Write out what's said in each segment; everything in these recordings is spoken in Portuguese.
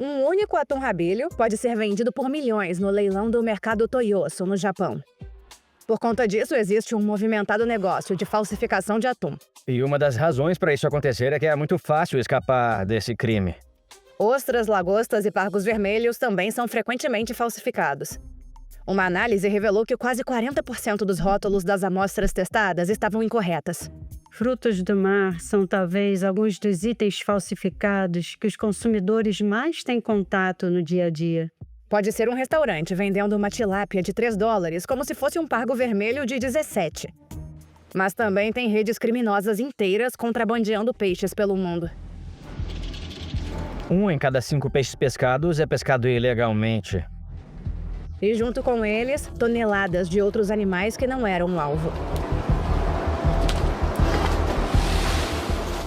Um único atum rabilho pode ser vendido por milhões no leilão do mercado Toyosu, no Japão. Por conta disso, existe um movimentado negócio de falsificação de atum. E uma das razões para isso acontecer é que é muito fácil escapar desse crime. Ostras, lagostas e pargos vermelhos também são frequentemente falsificados. Uma análise revelou que quase 40% dos rótulos das amostras testadas estavam incorretas. Frutos do mar são talvez alguns dos itens falsificados que os consumidores mais têm contato no dia a dia. Pode ser um restaurante vendendo uma tilápia de $3 como se fosse um pargo vermelho de 17. Mas também tem redes criminosas inteiras contrabandeando peixes pelo mundo. 1 em cada 5 peixes pescados é pescado ilegalmente. E junto com eles, toneladas de outros animais que não eram o alvo.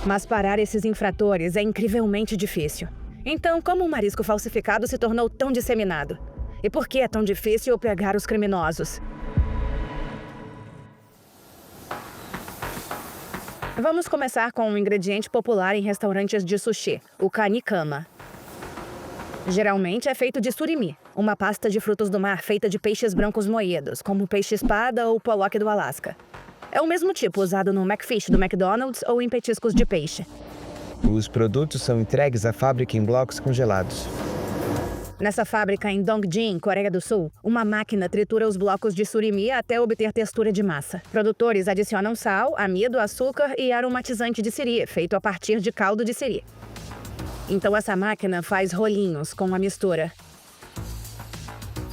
Mas parar esses infratores é incrivelmente difícil. Então, como o marisco falsificado se tornou tão disseminado? E por que é tão difícil pegar os criminosos? Vamos começar com um ingrediente popular em restaurantes de sushi, o kanikama. Geralmente é feito de surimi, uma pasta de frutos do mar feita de peixes brancos moídos, como o peixe-espada ou o pollock do Alasca. É o mesmo tipo usado no McFish do McDonald's ou em petiscos de peixe. Os produtos são entregues à fábrica em blocos congelados. Nessa fábrica em Dongjin, Coreia do Sul, uma máquina tritura os blocos de surimi até obter textura de massa. Produtores adicionam sal, amido, açúcar e aromatizante de siri, feito a partir de caldo de siri. Então essa máquina faz rolinhos com a mistura.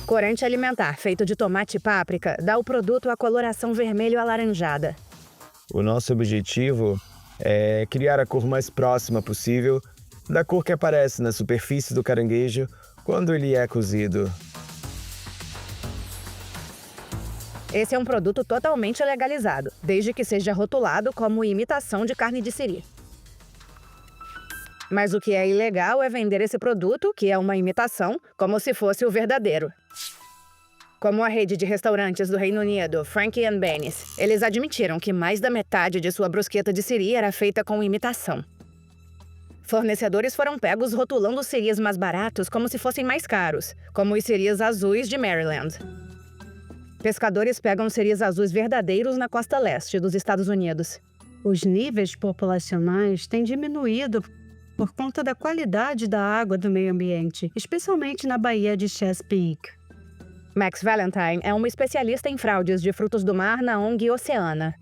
Corante alimentar feito de tomate e páprica dá ao produto a coloração vermelho-alaranjada. O nosso objetivo é criar a cor mais próxima possível da cor que aparece na superfície do caranguejo quando ele é cozido. Esse é um produto totalmente legalizado, desde que seja rotulado como imitação de carne de siri. Mas o que é ilegal é vender esse produto, que é uma imitação, como se fosse o verdadeiro. Como a rede de restaurantes do Reino Unido, Frankie and Benny's, eles admitiram que mais da metade de sua brusqueta de siri era feita com imitação. Fornecedores foram pegos rotulando os siris mais baratos como se fossem mais caros, como os siris azuis de Maryland. Pescadores pegam siris azuis verdadeiros na costa leste dos Estados Unidos. Os níveis populacionais têm diminuído por conta da qualidade da água do meio ambiente, especialmente na Baía de Chesapeake. Max Valentine é um especialista em fraudes de frutos do mar na ONG Oceana.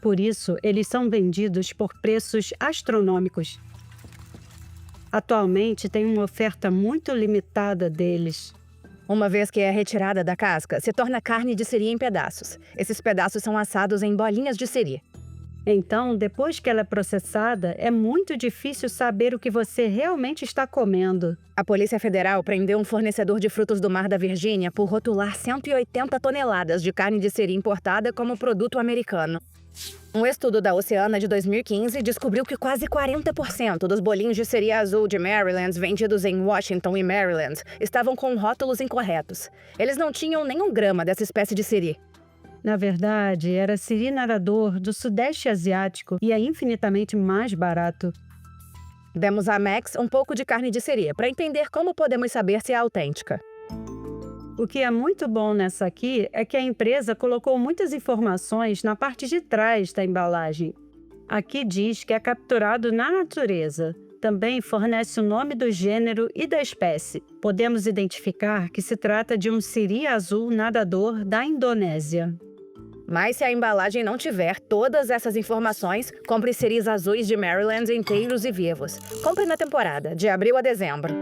Por isso, eles são vendidos por preços astronômicos. Atualmente, tem uma oferta muito limitada deles. Uma vez que é retirada da casca, se torna carne de siri em pedaços. Esses pedaços são assados em bolinhas de siri. Então, depois que ela é processada, é muito difícil saber o que você realmente está comendo. A Polícia Federal prendeu um fornecedor de frutos do mar da Virgínia por rotular 180 toneladas de carne de siri importada como produto americano. Um estudo da Oceana de 2015 descobriu que quase 40% dos bolinhos de siri azul de Maryland vendidos em Washington e Maryland estavam com rótulos incorretos. Eles não tinham nem 1 grama dessa espécie de siri. Na verdade, era siri nadador do Sudeste Asiático e é infinitamente mais barato. Demos a Max um pouco de carne de siri para entender como podemos saber se é autêntica. O que é muito bom nessa aqui é que a empresa colocou muitas informações na parte de trás da embalagem. Aqui diz que é capturado na natureza. Também fornece o nome do gênero e da espécie. Podemos identificar que se trata de um siri azul nadador da Indonésia. Mas se a embalagem não tiver todas essas informações, compre siris azuis de Maryland inteiros e vivos. Compre na temporada, de abril a dezembro.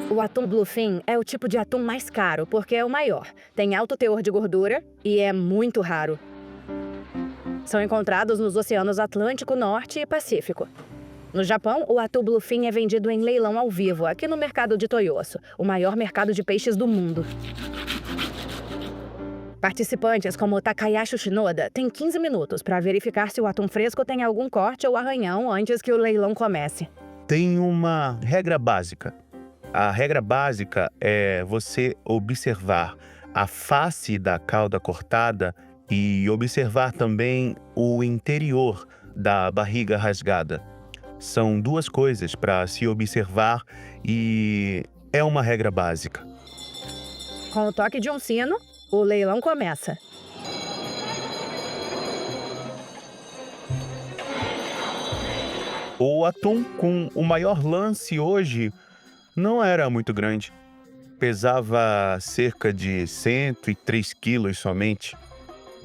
O atum bluefin é o tipo de atum mais caro porque é o maior, tem alto teor de gordura e é muito raro. São encontrados nos oceanos Atlântico Norte e Pacífico. No Japão, o atum bluefin é vendido em leilão ao vivo, aqui no mercado de Toyosu, o maior mercado de peixes do mundo. Participantes como Takayasu Shinoda têm 15 minutos para verificar se o atum fresco tem algum corte ou arranhão antes que o leilão comece. Tem uma regra básica. A regra básica é você observar a face da cauda cortada e observar também o interior da barriga rasgada. São duas coisas para se observar e é uma regra básica. Com o toque de um sino, o leilão começa. O atum com o maior lance hoje não era muito grande. Pesava cerca de 103 quilos somente.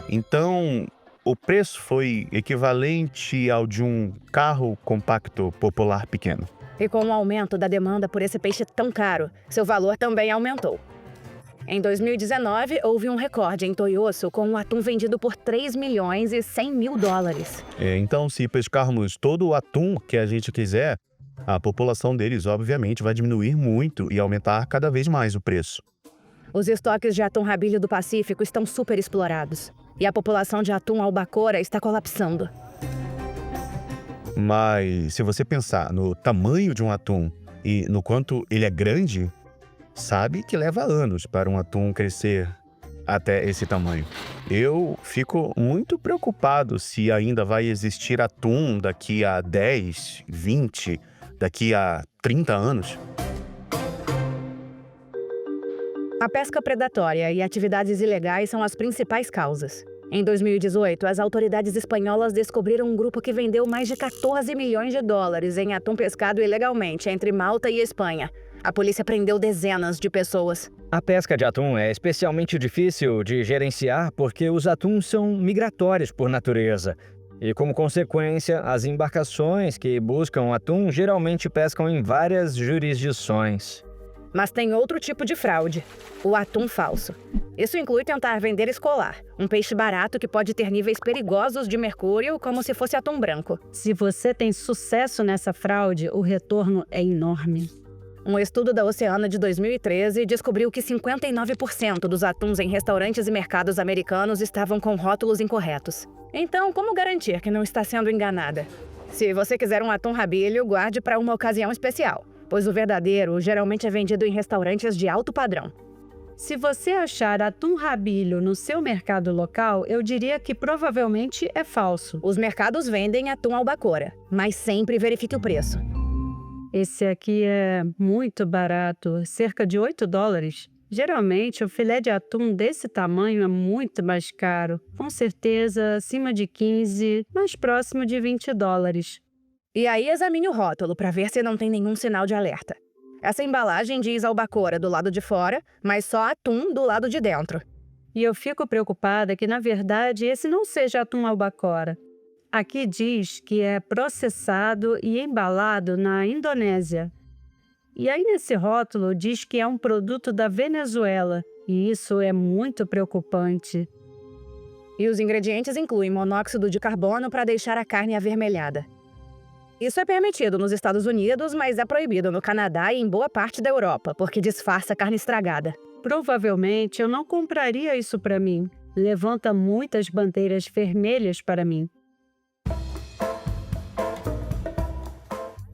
Então, o preço foi equivalente ao de um carro compacto popular pequeno. E com o aumento da demanda por esse peixe tão caro, seu valor também aumentou. Em 2019, houve um recorde em Toyosu com um atum vendido por 3 milhões e 100 mil dólares. Então, se pescarmos todo o atum que a gente quiser, a população deles, obviamente, vai diminuir muito e aumentar cada vez mais o preço. Os estoques de atum rabilho do Pacífico estão super explorados. E a população de atum albacora está colapsando. Mas se você pensar no tamanho de um atum e no quanto ele é grande, sabe que leva anos para um atum crescer até esse tamanho. Eu fico muito preocupado se ainda vai existir atum daqui a 10, 20, daqui a 30 anos. A pesca predatória e atividades ilegais são as principais causas. Em 2018, as autoridades espanholas descobriram um grupo que vendeu mais de 14 milhões de dólares em atum pescado ilegalmente entre Malta e Espanha. A polícia prendeu dezenas de pessoas. A pesca de atum é especialmente difícil de gerenciar porque os atuns são migratórios por natureza. E, como consequência, as embarcações que buscam atum geralmente pescam em várias jurisdições. Mas tem outro tipo de fraude, o atum falso. Isso inclui tentar vender escolar, um peixe barato que pode ter níveis perigosos de mercúrio, como se fosse atum branco. Se você tem sucesso nessa fraude, o retorno é enorme. Um estudo da Oceana de 2013 descobriu que 59% dos atuns em restaurantes e mercados americanos estavam com rótulos incorretos. Então, como garantir que não está sendo enganada? Se você quiser um atum rabilho, guarde para uma ocasião especial, pois o verdadeiro geralmente é vendido em restaurantes de alto padrão. Se você achar atum rabilho no seu mercado local, eu diria que provavelmente é falso. Os mercados vendem atum albacora, mas sempre verifique o preço. Esse aqui é muito barato, cerca de 8 dólares. Geralmente, o filé de atum desse tamanho é muito mais caro. Com certeza, acima de 15, mais próximo de 20 dólares. E aí examine o rótulo para ver se não tem nenhum sinal de alerta. Essa embalagem diz albacora do lado de fora, mas só atum do lado de dentro. E eu fico preocupada que, na verdade, esse não seja atum albacora. Aqui diz que é processado e embalado na Indonésia. E aí nesse rótulo diz que é um produto da Venezuela, e isso é muito preocupante. E os ingredientes incluem monóxido de carbono para deixar a carne avermelhada. Isso é permitido nos Estados Unidos, mas é proibido no Canadá e em boa parte da Europa, porque disfarça carne estragada. Provavelmente eu não compraria isso para mim. Levanta muitas bandeiras vermelhas para mim.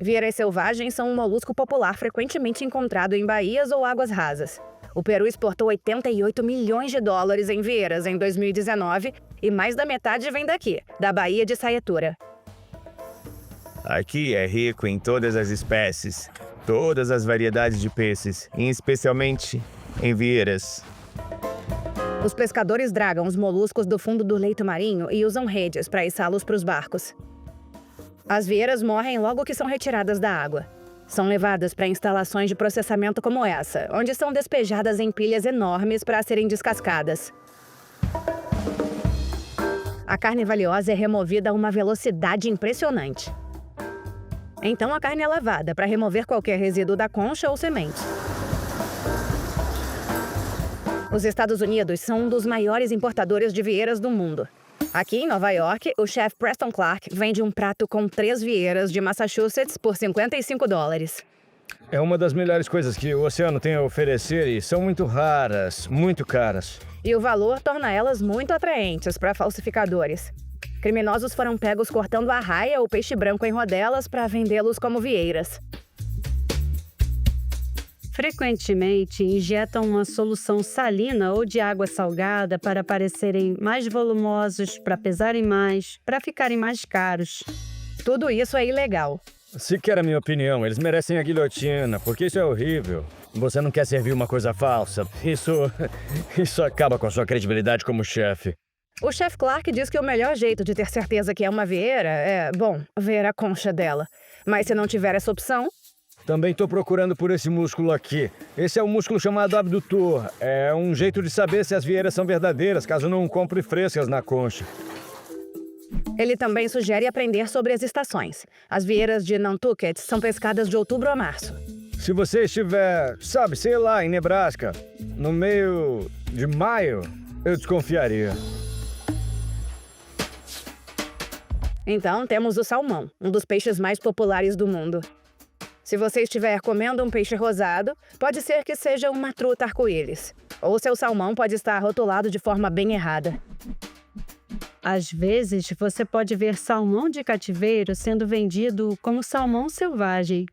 Vieiras selvagens são um molusco popular frequentemente encontrado em baías ou águas rasas. O Peru exportou 88 milhões de dólares em vieiras em 2019 e mais da metade vem daqui, da Baía de Saetura. Aqui é rico em todas as espécies, todas as variedades de peixes, e especialmente em vieiras. Os pescadores dragam os moluscos do fundo do leito marinho e usam redes para içá-los para os barcos. As vieiras morrem logo que são retiradas da água. São levadas para instalações de processamento como essa, onde são despejadas em pilhas enormes para serem descascadas. A carne valiosa é removida a uma velocidade impressionante. Então a carne é lavada para remover qualquer resíduo da concha ou semente. Os Estados Unidos são um dos maiores importadores de vieiras do mundo. Aqui em Nova York, o chefe Preston Clark vende um prato com 3 vieiras de Massachusetts por 55 dólares. É uma das melhores coisas que o oceano tem a oferecer e são muito raras, muito caras. E o valor torna elas muito atraentes para falsificadores. Criminosos foram pegos cortando a arraia ou peixe branco em rodelas para vendê-los como vieiras. Frequentemente injetam uma solução salina ou de água salgada para parecerem mais volumosos, para pesarem mais, para ficarem mais caros. Tudo isso é ilegal. Se quer a minha opinião, eles merecem a guilhotina, porque isso é horrível. Você não quer servir uma coisa falsa. Isso acaba com a sua credibilidade como chefe. O chefe Clark diz que o melhor jeito de ter certeza que é uma vieira é, bom, ver a concha dela. Mas se não tiver essa opção... Também tô procurando por esse músculo aqui. Esse é um músculo chamado abdutor. É um jeito de saber se as vieiras são verdadeiras, caso não compre frescas na concha. Ele também sugere aprender sobre as estações. As vieiras de Nantucket são pescadas de outubro a março. Se você estiver, sabe, sei lá, em Nebraska, no meio de maio, eu desconfiaria. Então, temos o salmão, um dos peixes mais populares do mundo. Se você estiver comendo um peixe rosado, pode ser que seja uma truta arco-íris. Ou seu salmão pode estar rotulado de forma bem errada. Às vezes, você pode ver salmão de cativeiro sendo vendido como salmão selvagem.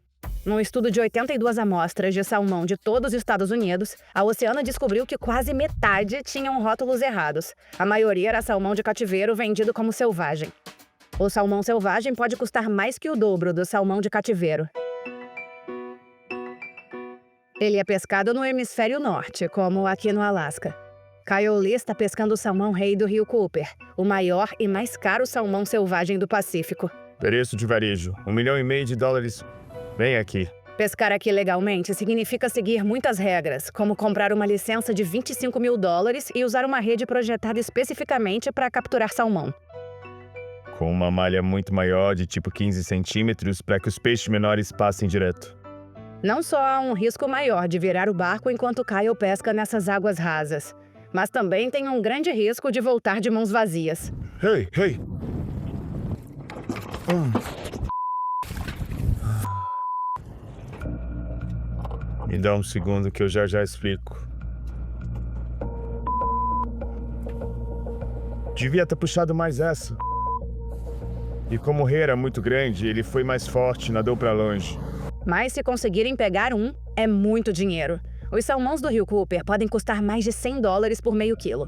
Num estudo de 82 amostras de salmão de todos os Estados Unidos, a Oceana descobriu que quase metade tinham rótulos errados. A maioria era salmão de cativeiro vendido como selvagem. O salmão selvagem pode custar mais que o dobro do salmão de cativeiro. Ele é pescado no hemisfério norte, como aqui no Alasca. Kyle Lee está pescando o salmão rei do rio Cooper, o maior e mais caro salmão selvagem do Pacífico. Preço de varejo, $1,5 milhão. Vem aqui. Pescar aqui legalmente significa seguir muitas regras, como comprar uma licença de $25 mil e usar uma rede projetada especificamente para capturar salmão. Com uma malha muito maior, de tipo 15 centímetros, para que os peixes menores passem direto. Não só há um risco maior de virar o barco enquanto Kyle pesca nessas águas rasas, mas também tem um grande risco de voltar de mãos vazias. Hey! Me dá um segundo que eu já explico. Devia ter puxado mais essa. E como o rei era muito grande, ele foi mais forte, nadou para longe. Mas se conseguirem pegar um, é muito dinheiro. Os salmões do rio Cooper podem custar mais de $100 por meio quilo.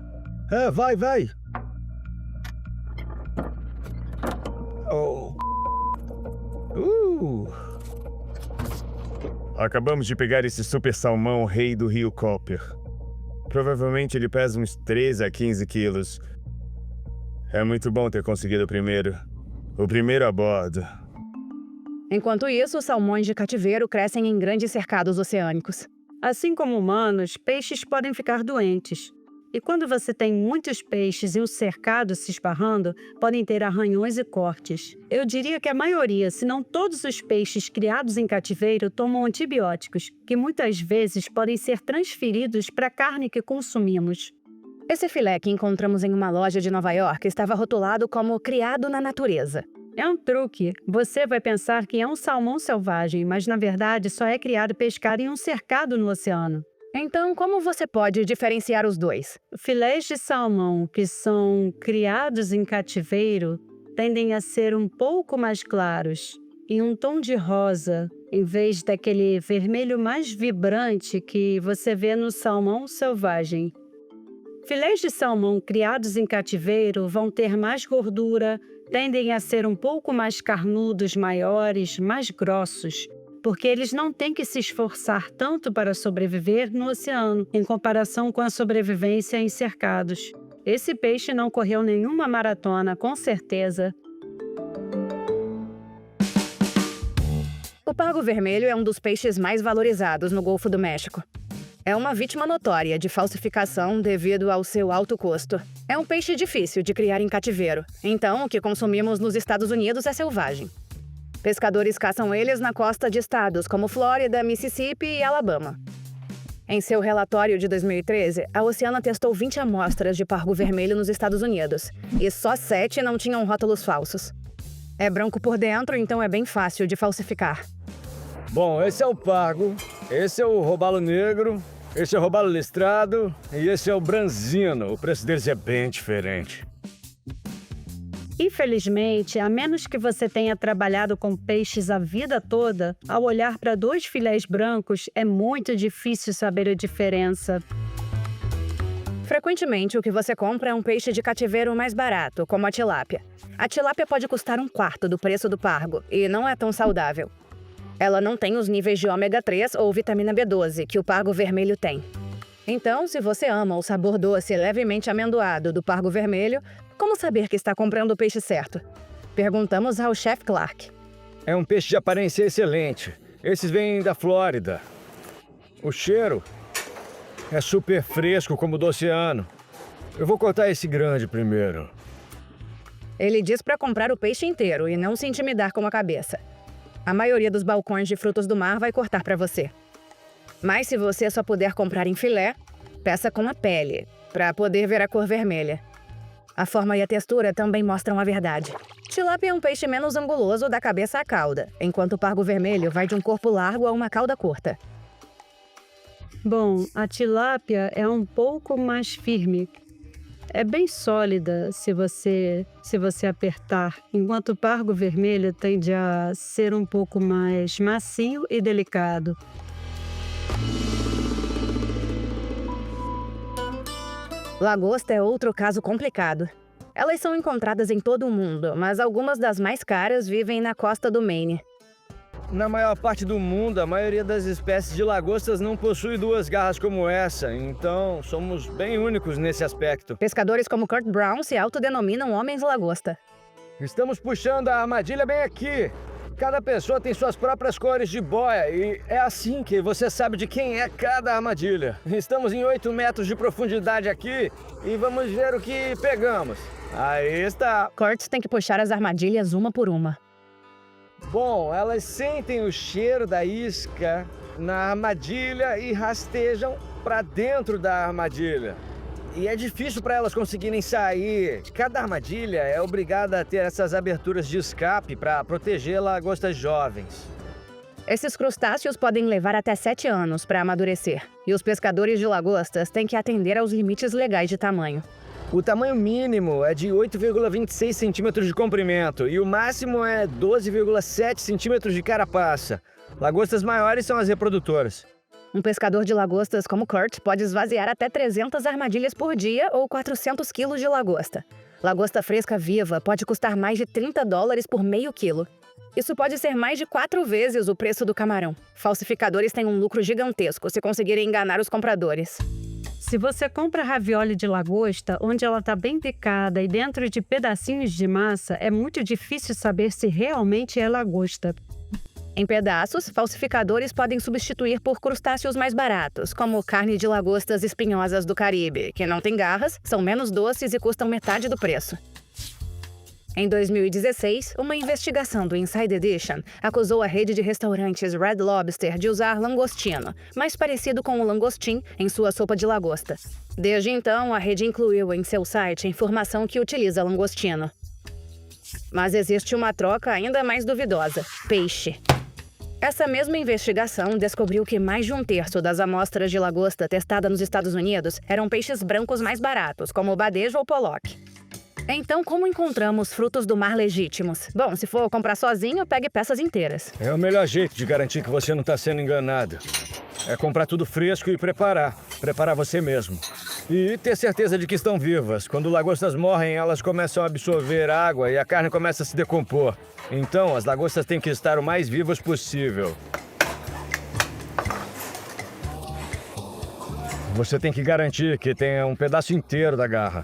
Vai! Oh. Acabamos de pegar esse super salmão rei do rio Cooper. Provavelmente ele pesa uns 13 a 15 quilos. É muito bom ter conseguido o primeiro. O primeiro a bordo. Enquanto isso, os salmões de cativeiro crescem em grandes cercados oceânicos. Assim como humanos, peixes podem ficar doentes. E quando você tem muitos peixes e um cercado se esbarrando, podem ter arranhões e cortes. Eu diria que a maioria, se não todos os peixes criados em cativeiro tomam antibióticos, que muitas vezes podem ser transferidos para a carne que consumimos. Esse filé que encontramos em uma loja de Nova York estava rotulado como criado na natureza. É um truque. Você vai pensar que é um salmão selvagem, mas na verdade só é criado e pescado em um cercado no oceano. Então, como você pode diferenciar os dois? Filés de salmão que são criados em cativeiro tendem a ser um pouco mais claros, em um tom de rosa, em vez daquele vermelho mais vibrante que você vê no salmão selvagem. Filés de salmão criados em cativeiro vão ter mais gordura, tendem a ser um pouco mais carnudos, maiores, mais grossos, porque eles não têm que se esforçar tanto para sobreviver no oceano, em comparação com a sobrevivência em cercados. Esse peixe não correu nenhuma maratona, com certeza. O pargo vermelho é um dos peixes mais valorizados no Golfo do México. É uma vítima notória de falsificação devido ao seu alto custo. É um peixe difícil de criar em cativeiro, então o que consumimos nos Estados Unidos é selvagem. Pescadores caçam eles na costa de estados como Flórida, Mississippi e Alabama. Em seu relatório de 2013, a Oceana testou 20 amostras de pargo vermelho nos Estados Unidos, e só 7 não tinham rótulos falsos. É branco por dentro, então é bem fácil de falsificar. Bom, esse é o pargo, esse é o robalo negro, esse é o robalo listrado e esse é o branzino. O preço deles é bem diferente. Infelizmente, a menos que você tenha trabalhado com peixes a vida toda, ao olhar para 2 filés brancos, é muito difícil saber a diferença. Frequentemente, o que você compra é um peixe de cativeiro mais barato, como a tilápia. A tilápia pode custar um quarto do preço do pargo e não é tão saudável. Ela não tem os níveis de ômega 3 ou vitamina B12 que o pargo vermelho tem. Então, se você ama o sabor doce e levemente amendoado do pargo vermelho, como saber que está comprando o peixe certo? Perguntamos ao chefe Clark. É um peixe de aparência excelente. Esses vêm da Flórida. O cheiro é super fresco como do oceano. Eu vou cortar esse grande primeiro. Ele diz para comprar o peixe inteiro e não se intimidar com a cabeça. A maioria dos balcões de frutos do mar vai cortar para você. Mas se você só puder comprar em filé, peça com a pele, para poder ver a cor vermelha. A forma e a textura também mostram a verdade. Tilápia é um peixe menos anguloso da cabeça à cauda, enquanto o pargo vermelho vai de um corpo largo a uma cauda curta. Bom, a tilápia é um pouco mais firme. É bem sólida se você apertar, enquanto o pargo vermelho tende a ser um pouco mais macio e delicado. Lagosta é outro caso complicado. Elas são encontradas em todo o mundo, mas algumas das mais caras vivem na costa do Maine. Na maior parte do mundo, a maioria das espécies de lagostas não possui duas garras como essa, então somos bem únicos nesse aspecto. Pescadores como Kurt Brown se autodenominam homens lagosta. Estamos puxando a armadilha bem aqui. Cada pessoa tem suas próprias cores de boia e é assim que você sabe de quem é cada armadilha. Estamos em 8 metros de profundidade aqui e vamos ver o que pegamos. Aí está. Kurt tem que puxar as armadilhas uma por uma. Bom, elas sentem o cheiro da isca na armadilha e rastejam para dentro da armadilha. E é difícil para elas conseguirem sair. Cada armadilha é obrigada a ter essas aberturas de escape para proteger lagostas jovens. Esses crustáceos podem levar até 7 anos para amadurecer. E os pescadores de lagostas têm que atender aos limites legais de tamanho. O tamanho mínimo é de 8,26 centímetros de comprimento e o máximo é 12,7 centímetros de carapaça. Lagostas maiores são as reprodutoras. Um pescador de lagostas como Kurt pode esvaziar até 300 armadilhas por dia ou 400 quilos de lagosta. Lagosta fresca viva pode custar mais de $30 por meio quilo. Isso pode ser mais de 4 vezes o preço do camarão. Falsificadores têm um lucro gigantesco se conseguirem enganar os compradores. Se você compra ravioli de lagosta, onde ela está bem picada e dentro de pedacinhos de massa, é muito difícil saber se realmente é lagosta. Em pedaços, falsificadores podem substituir por crustáceos mais baratos, como carne de lagostas espinhosas do Caribe, que não têm garras, são menos doces e custam metade do preço. Em 2016, uma investigação do Inside Edition acusou a rede de restaurantes Red Lobster de usar langostino, mais parecido com o langostim, em sua sopa de lagosta. Desde então, a rede incluiu em seu site informação que utiliza langostino. Mas existe uma troca ainda mais duvidosa: peixe. Essa mesma investigação descobriu que mais de 1/3 das amostras de lagosta testada nos Estados Unidos eram peixes brancos mais baratos, como o badejo ou pollock. Então, como encontramos frutos do mar legítimos? Bom, se for comprar sozinho, pegue peças inteiras. É o melhor jeito de garantir que você não está sendo enganado. É comprar tudo fresco e preparar. Preparar você mesmo. E ter certeza de que estão vivas. Quando lagostas morrem, elas começam a absorver água e a carne começa a se decompor. Então, as lagostas têm que estar o mais vivas possível. Você tem que garantir que tenha um pedaço inteiro da garra.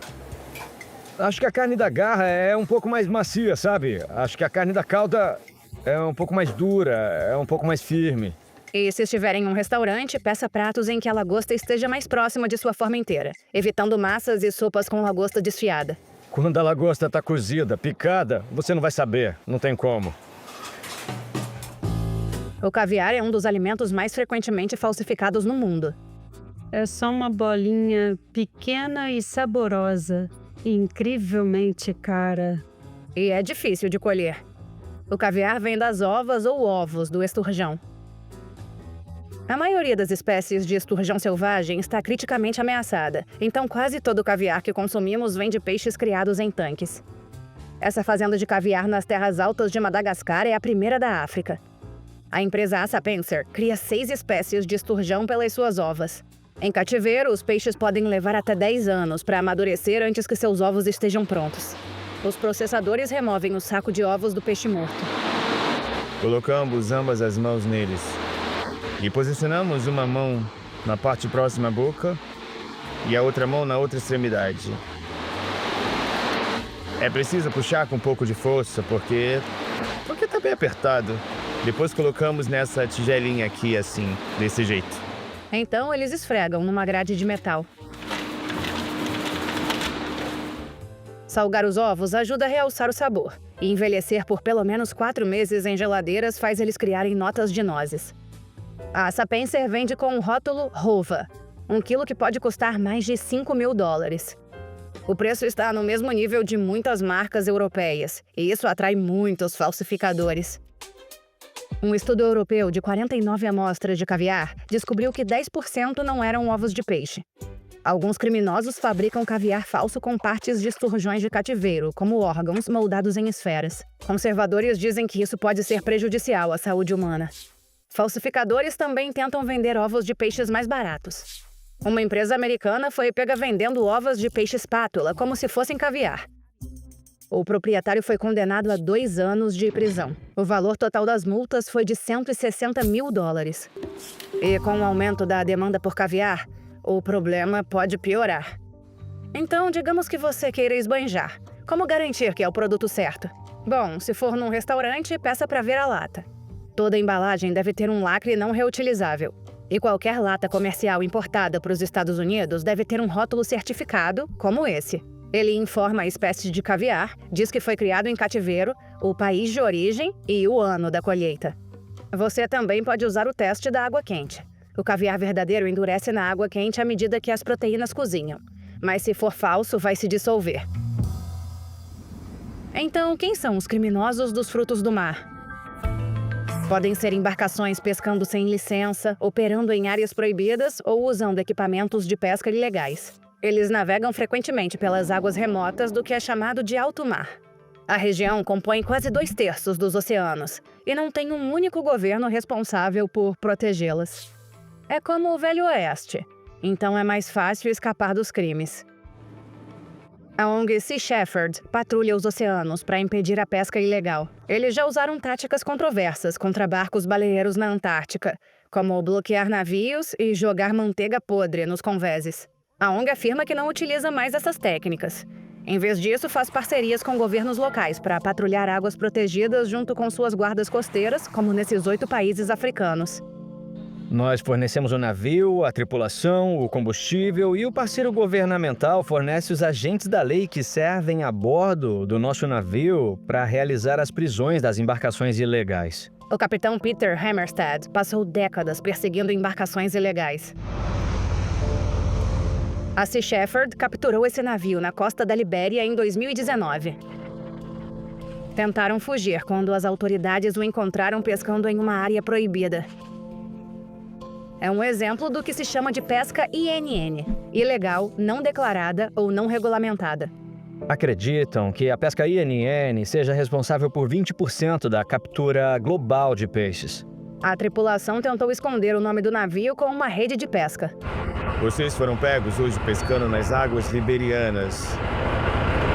Acho que a carne da garra é um pouco mais macia, sabe? Acho que a carne da cauda é um pouco mais dura, é um pouco mais firme. E se estiver em um restaurante, peça pratos em que a lagosta esteja mais próxima de sua forma inteira, evitando massas e sopas com lagosta desfiada. Quando a lagosta está cozida, picada, você não vai saber, não tem como. O caviar é um dos alimentos mais frequentemente falsificados no mundo. É só uma bolinha pequena e saborosa, incrivelmente cara. E é difícil de colher. O caviar vem das ovas ou ovos do esturjão. A maioria das espécies de esturjão selvagem está criticamente ameaçada, então quase todo o caviar que consumimos vem de peixes criados em tanques. Essa fazenda de caviar nas terras altas de Madagascar é a primeira da África. A empresa Assa Pencer cria 6 espécies de esturjão pelas suas ovas. Em cativeiro, os peixes podem levar até 10 anos para amadurecer antes que seus ovos estejam prontos. Os processadores removem o saco de ovos do peixe morto. Colocamos ambas as mãos neles e posicionamos uma mão na parte próxima à boca e a outra mão na outra extremidade. É preciso puxar com um pouco de força porque tá bem apertado. Depois colocamos nessa tigelinha aqui assim, desse jeito. Então, eles esfregam numa grade de metal. Salgar os ovos ajuda a realçar o sabor. E envelhecer por pelo menos 4 meses em geladeiras faz eles criarem notas de nozes. A Sapencer vende com um rótulo Rova, 1 quilo que pode custar mais de $5.000. O preço está no mesmo nível de muitas marcas europeias, e isso atrai muitos falsificadores. Um estudo europeu de 49 amostras de caviar descobriu que 10% não eram ovos de peixe. Alguns criminosos fabricam caviar falso com partes de esturjões de cativeiro, como órgãos moldados em esferas. Conservadores dizem que isso pode ser prejudicial à saúde humana. Falsificadores também tentam vender ovos de peixes mais baratos. Uma empresa americana foi pega vendendo ovos de peixe espátula como se fossem caviar. O proprietário foi condenado a 2 anos de prisão. O valor total das multas foi de $160.000. E com o aumento da demanda por caviar, o problema pode piorar. Então, digamos que você queira esbanjar. Como garantir que é o produto certo? Bom, se for num restaurante, peça para ver a lata. Toda embalagem deve ter um lacre não reutilizável. E qualquer lata comercial importada para os Estados Unidos deve ter um rótulo certificado, como esse. Ele informa a espécie de caviar, diz que foi criado em cativeiro, o país de origem e o ano da colheita. Você também pode usar o teste da água quente. O caviar verdadeiro endurece na água quente à medida que as proteínas cozinham. Mas se for falso, vai se dissolver. Então, quem são os criminosos dos frutos do mar? Podem ser embarcações pescando sem licença, operando em áreas proibidas ou usando equipamentos de pesca ilegais. Eles navegam frequentemente pelas águas remotas do que é chamado de alto mar. A região compõe quase 2/3 dos oceanos e não tem um único governo responsável por protegê-las. É como o Velho Oeste, então é mais fácil escapar dos crimes. A ONG Sea Shepherd patrulha os oceanos para impedir a pesca ilegal. Eles já usaram táticas controversas contra barcos baleeiros na Antártica, como bloquear navios e jogar manteiga podre nos convéses. A ONG afirma que não utiliza mais essas técnicas. Em vez disso, faz parcerias com governos locais para patrulhar águas protegidas junto com suas guardas costeiras, como nesses 8 países africanos. Nós fornecemos o navio, a tripulação, o combustível e o parceiro governamental fornece os agentes da lei que servem a bordo do nosso navio para realizar as prisões das embarcações ilegais. O capitão Peter Hammerstead passou décadas perseguindo embarcações ilegais. A Sea Shepherd capturou esse navio na costa da Libéria em 2019. Tentaram fugir quando as autoridades o encontraram pescando em uma área proibida. É um exemplo do que se chama de pesca INN, ilegal, não declarada ou não regulamentada. Acreditam que a pesca INN seja responsável por 20% da captura global de peixes. A tripulação tentou esconder o nome do navio com uma rede de pesca. Vocês foram pegos hoje pescando nas águas liberianas.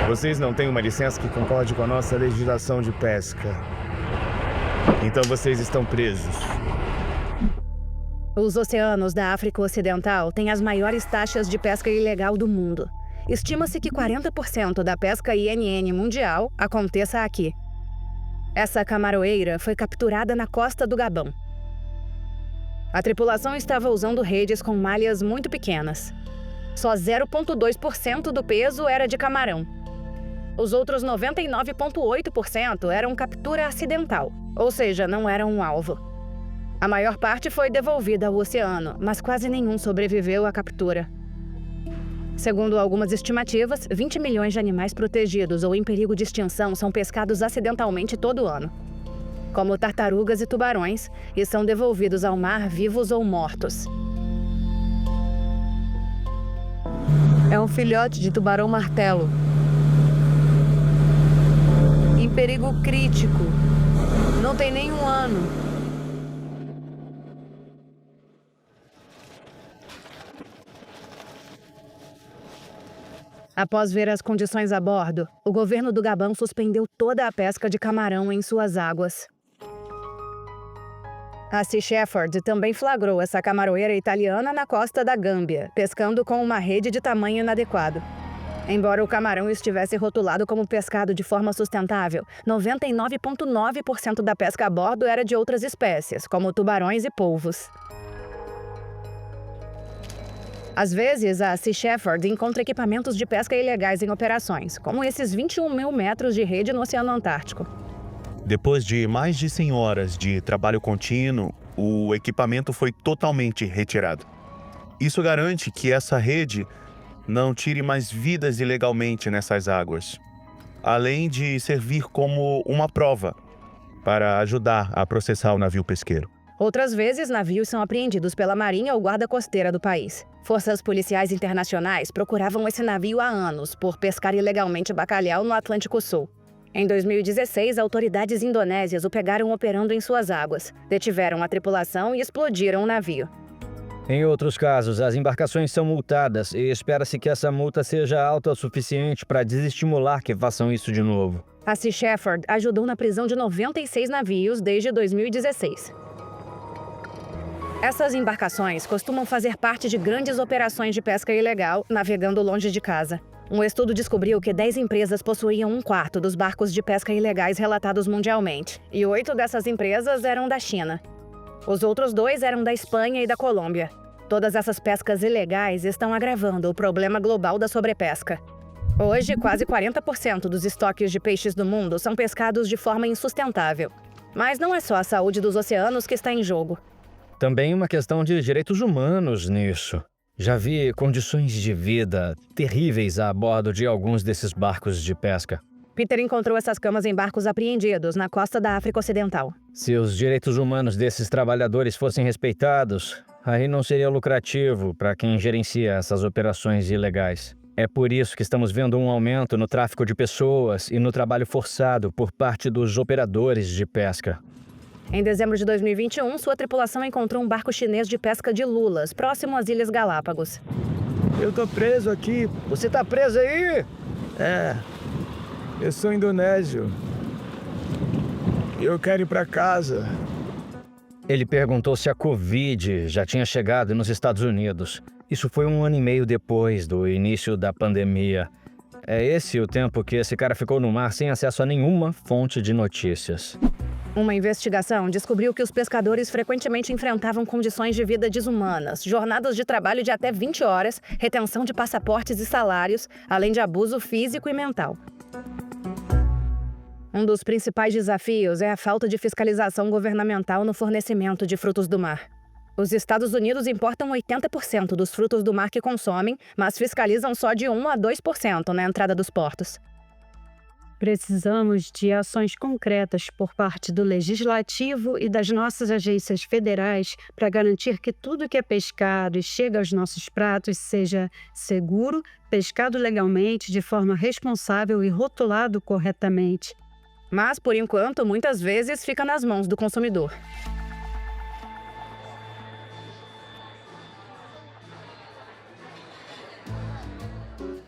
Vocês não têm uma licença que concorde com a nossa legislação de pesca. Então vocês estão presos. Os oceanos da África Ocidental têm as maiores taxas de pesca ilegal do mundo. Estima-se que 40% da pesca INN mundial aconteça aqui. Essa camaroeira foi capturada na costa do Gabão. A tripulação estava usando redes com malhas muito pequenas. Só 0,2% do peso era de camarão. Os outros 99,8% eram captura acidental, ou seja, não eram um alvo. A maior parte foi devolvida ao oceano, mas quase nenhum sobreviveu à captura. Segundo algumas estimativas, 20 milhões de animais protegidos ou em perigo de extinção são pescados acidentalmente todo ano, como tartarugas e tubarões, e são devolvidos ao mar vivos ou mortos. É um filhote de tubarão-martelo. Em perigo crítico. Não tem nem 1 ano. Após ver as condições a bordo, o governo do Gabão suspendeu toda a pesca de camarão em suas águas. A Sea Shepherd também flagrou essa camaroeira italiana na costa da Gâmbia, pescando com uma rede de tamanho inadequado. Embora o camarão estivesse rotulado como pescado de forma sustentável, 99,9% da pesca a bordo era de outras espécies, como tubarões e polvos. Às vezes, a Sea Shepherd encontra equipamentos de pesca ilegais em operações, como esses 21 mil metros de rede no Oceano Antártico. Depois de mais de 100 horas de trabalho contínuo, o equipamento foi totalmente retirado. Isso garante que essa rede não tire mais vidas ilegalmente nessas águas, além de servir como uma prova para ajudar a processar o navio pesqueiro. Outras vezes, navios são apreendidos pela Marinha ou Guarda Costeira do país. Forças policiais internacionais procuravam esse navio há anos por pescar ilegalmente bacalhau no Atlântico Sul. Em 2016, autoridades indonésias o pegaram operando em suas águas, detiveram a tripulação e explodiram o navio. Em outros casos, as embarcações são multadas e espera-se que essa multa seja alta o suficiente para desestimular que façam isso de novo. A Sea Shepherd ajudou na prisão de 96 navios desde 2016. Essas embarcações costumam fazer parte de grandes operações de pesca ilegal, navegando longe de casa. Um estudo descobriu que 10 empresas possuíam 1/4 dos barcos de pesca ilegais relatados mundialmente, e 8 dessas empresas eram da China. Os outros 2 eram da Espanha e da Colômbia. Todas essas pescas ilegais estão agravando o problema global da sobrepesca. Hoje, quase 40% dos estoques de peixes do mundo são pescados de forma insustentável. Mas não é só a saúde dos oceanos que está em jogo. Também uma questão de direitos humanos nisso. Já vi condições de vida terríveis a bordo de alguns desses barcos de pesca. Peter encontrou essas camas em barcos apreendidos na costa da África Ocidental. Se os direitos humanos desses trabalhadores fossem respeitados, aí não seria lucrativo para quem gerencia essas operações ilegais. É por isso que estamos vendo um aumento no tráfico de pessoas e no trabalho forçado por parte dos operadores de pesca. Em dezembro de 2021, sua tripulação encontrou um barco chinês de pesca de lulas, próximo às Ilhas Galápagos. Eu tô preso aqui. Você tá preso aí? É. Eu sou indonésio. Eu quero ir pra casa. Ele perguntou se a Covid já tinha chegado nos Estados Unidos. Isso foi 1 ano e meio depois do início da pandemia. É esse o tempo que esse cara ficou no mar sem acesso a nenhuma fonte de notícias. Uma investigação descobriu que os pescadores frequentemente enfrentavam condições de vida desumanas, jornadas de trabalho de até 20 horas, retenção de passaportes e salários, além de abuso físico e mental. Um dos principais desafios é a falta de fiscalização governamental no fornecimento de frutos do mar. Os Estados Unidos importam 80% dos frutos do mar que consomem, mas fiscalizam só de 1 a 2% na entrada dos portos. Precisamos de ações concretas por parte do Legislativo e das nossas agências federais para garantir que tudo que é pescado e chega aos nossos pratos seja seguro, pescado legalmente, de forma responsável e rotulado corretamente. Mas, por enquanto, muitas vezes fica nas mãos do consumidor.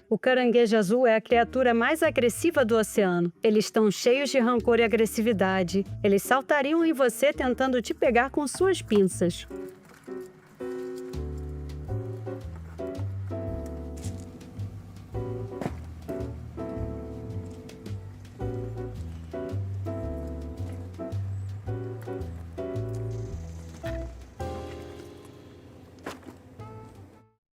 O caranguejo azul é a criatura mais agressiva do oceano. Eles estão cheios de rancor e agressividade. Eles saltariam em você tentando te pegar com suas pinças.